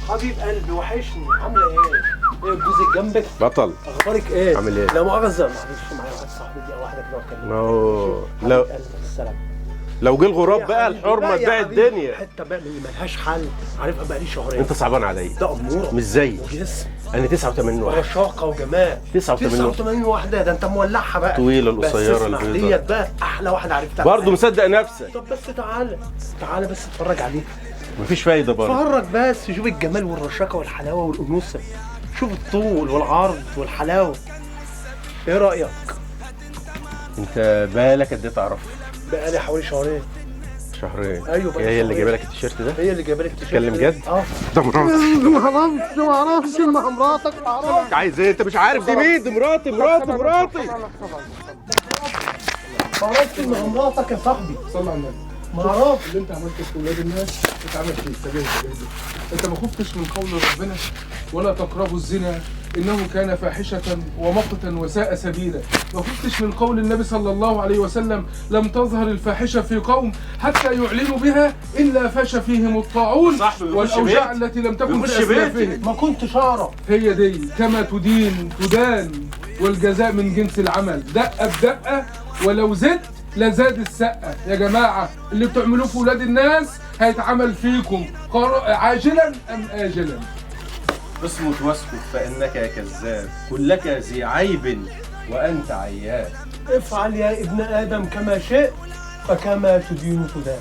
حبيب قلبي وحشني، عامله ايه؟ ايه جوزك جنبك؟ بطل. اخبارك ايه؟ عامل ايه؟ لا مؤاخذه، معلش معايا واحد صاحبي دي واحده كده واتكلم. ما هو لو جه الغراب بقى الحرمه تبيع الدنيا. حته بقى اللي ملهاش حل، عارفها بقى لي شهرين. انت صعبان عليا. ده اموره مش زي وجسم انا 89 واحده ورشاقه وجمال. 89 واحده، ده انت مولعها بقى. طويله القصيره البيضاء ديت بقى احلى واحده عرفتها برضه. مصدق نفسك؟ طب بس تعالى بس اتفرج عليه. مفيش فايده برضه. اتفرج بس، شوف الجمال والرشاقه والحلاوه والانوثه، شوف الطول والعرض والحلاوه. ايه رايك؟ انت بالك قد ايه تعرف؟ بقالي حوالي شهرين. ايوه بقى. هي اللي جايبه لك التيشيرت ده؟ هي اللي جايبه لك التيشيرت. تتكلم جد؟ ده مراتي. ما اعرفش انها مراتك. عايز ايه؟ انت مش عارف دي مين؟ دي مراتي. ما اعرفش انها مراتك يا صاحبي. صلى على النبي. ما اعرفش. اللي انت عملته في ولاد الناس اتعمل فيك. سجلت. انت ما خفتش من قول ربنا ولا تقربوا الزنا انه كان فاحشه ومقتا وساء سبيلا. ما خفتش من قول النبي صلى الله عليه وسلم لم تظهر الفاحشه في قوم حتى يعلنوا بها الا فاش فيهم الطاعون والاوجاع التي لم تكن في اسلافهم. ما كنتش اعرف. هي دي كما تدين تدان، والجزاء من جنس العمل. دقه بدقه، ولو زدت لزاد السقه. يا جماعه اللي بتعملوه في ولاد الناس هيتعمل فيكم عاجلا ام اجلا. اصمت واسكت فانك كذاب، كلك ذي عيب وانت عياب. افعل يا ابن ادم كما شئت فكما تدين تدان.